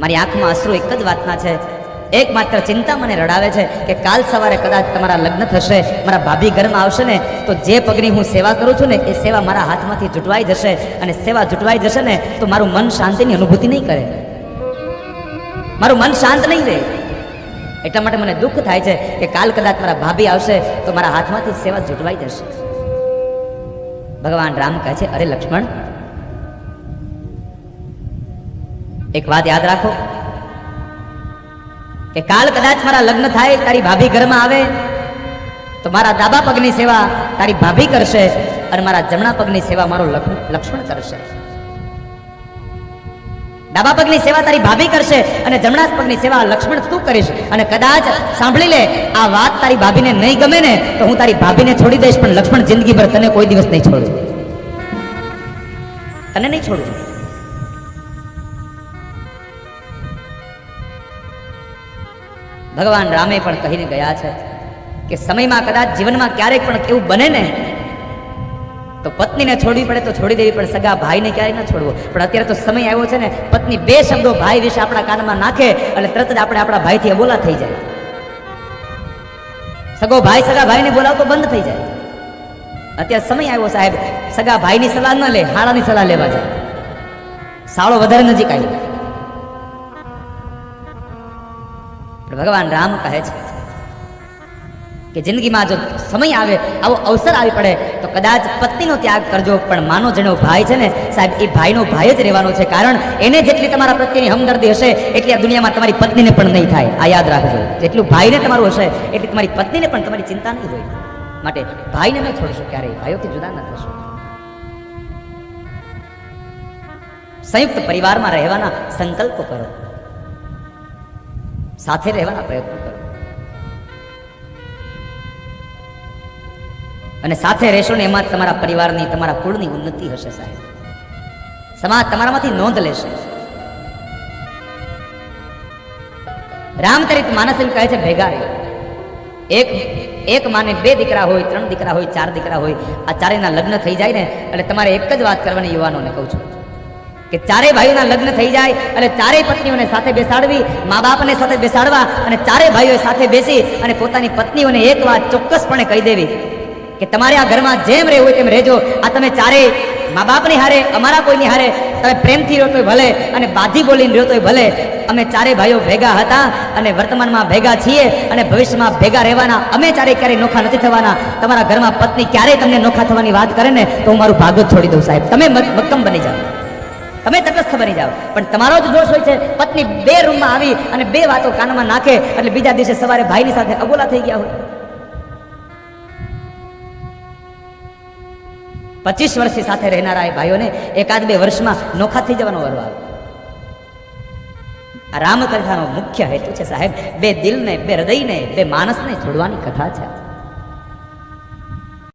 મારી આંખમાં અશ્રુ એક જ વાતના છે, એકમાત્ર ચિંતા મને રડાવે છે કે કાલ સવારે કદાચ તમારા લગ્ન થશે, મારા ભાભી ઘરમાં આવશે ને, તો જે પગની હું સેવા કરું છું ને એ સેવા મારા હાથમાંથી જુટવાઈ જશે, અને સેવા જુટવાઈ જશે ને તો મારું મન શાંતિની અનુભૂતિ નહીં કરે, મારું મન શાંત નહીં રહે. એટલા માટે મને દુઃખ થાય છે કે કાલ કદાચ મારા ભાભી આવશે તો મારા હાથમાંથી સેવા જુટવાઈ જશે. ભગવાન રામ કહે છે, અરે લક્ષ્મણ, એક વાત યાદ રાખો કે કાલ કદાચ મારા લગ્ન થાય, તારી ભાભી ઘરમાં આવે તો મારા ડાબા પગની સેવા તારી ભાભી કરશે અને મારા જમણા પગની સેવા મારો લક્ષ્મણ કરશે. ડાબા પગની સેવા તારી ભાભી કરશે અને જમણા પગની સેવા લક્ષ્મણ તું કરીશ. અને કદાચ સાંભળી લે, આ વાત તારી ભાભીને નહીં ગમે ને તો હું તારી ભાભીને છોડી દઈશ, પણ લક્ષ્મણ જિંદગીભર તને કોઈ દિવસ નહીં છોડું, તને નહીં છોડું. ભગવાન રામે પણ કહીને ગયા છે કે સમયમાં કદાચ જીવનમાં ક્યારેક પણ એવું બને ને તો પત્નીને છોડવી પડે તો છોડી દેવી, પણ સગા ભાઈને ક્યારેય ન છોડવો. પણ અત્યારે તો સમય આવ્યો છે ને, પત્ની બે શબ્દો ભાઈ વિશે આપણા કાનમાં નાખે એટલે તરત જ આપણે આપણા ભાઈથી અબોલા થઈ જાય. સગો ભાઈ સગા ભાઈને બોલાવતો બંધ થઈ જાય. અત્યારે સમય આવ્યો સાહેબ, સગા ભાઈની સલાહ ન લે, હાળાની સલાહ લેવા જાય. સાળો વધારે નજીક આવી. ભગવાન રામ કહે છે કે જિંદગીમાં જો સમય આવે, આવો અવસર આવી પડે તો કદાચ પત્નીનો ત્યાગ કરજો, પણ માનો જેનો ભાઈ છે ને સાહેબ, એ ભાઈનો ભાઈ જ રહેવાનો છે. કારણ એને જેટલી તમારા પ્રત્યેની હમદર્દી હશે એટલી આ દુનિયામાં તમારી પત્નીને પણ નહીં થાય. આ યાદ રાખજો, જેટલું ભાઈને તમારું હશે એટલી તમારી પત્નીને પણ તમારી ચિંતા નહીં હોય. માટે ભાઈને ન છોડશો ક્યારેય, ભાઈઓથી જુદા ન થશો. સંયુક્ત પરિવારમાં રહેવાના સંકલ્પો કરો, સાથે રહેવાના પ્રયત્નો કરો, અને સાથે રહેશો ને એમાં તમારા પરિવારની, તમારા કુળની ઉન્નતિ હશે સાહેબ. સમાજ તમારામાંથી નોંધ લેશે. રામચરિત માનસ એમ કહે છે, ભેગા રહ્યો. એક માને બે દીકરા હોય, ત્રણ દીકરા હોય, ચાર દીકરા હોય, આ ચારેયના લગ્ન થઈ જાય ને એટલે તમારે એક જ વાત કરવાની યુવાનોને કહું છું કે ચારેય ભાઈઓના લગ્ન થઈ જાય અને ચારેય પત્નીઓને સાથે બેસાડવી, મા બાપને સાથે બેસાડવા, અને ચારેય ભાઈઓ સાથે બેસી અને પોતાની પત્નીઓને એક વાત ચોક્કસપણે કહી દેવી કે તમારે આ ઘરમાં જેમ રહેવું હોય તેમ રહેજો. આ તમે ચારેય મા બાપની હારે, અમારા કોઈની હારે તમે પ્રેમથી રહ્યો તોય ભલે અને બાધી બોલીને રહ્યો તોય ભલે, અમે ચારેય ભાઈઓ ભેગા હતા અને વર્તમાનમાં ભેગા છીએ અને ભવિષ્યમાં ભેગા રહેવાના. અમે ચારેય ક્યારેય નોખા નથી થવાના. તમારા ઘરમાં પત્ની ક્યારેય તમને નોખા થવાની વાત કરે ને તો હું મારું ભાગ જ છોડી દઉં સાહેબ. તમે મક્કમ બની જાઓ, તમે તટસ્થ બની જાઓ. પણ તમારો જ દોષ હોય છે, પત્ની બે રૂમમાં આવી અને બે વાતો કાનમાં નાખે એટલે બીજા દિવસે સવારે ભાઈની સાથે અબોલા થઈ ગયા હોય. 25 વર્ષથી સાથે રહેનારા એ ભાઈઓને એકાદ બે વર્ષમાં નોખા થઈ જવાનો વારો આવે. આ રામકથાનો મુખ્ય હેતુ છે સાહેબ, બે દિલને, બે હૃદયને, બે માણસને જોડવાની કથા છે.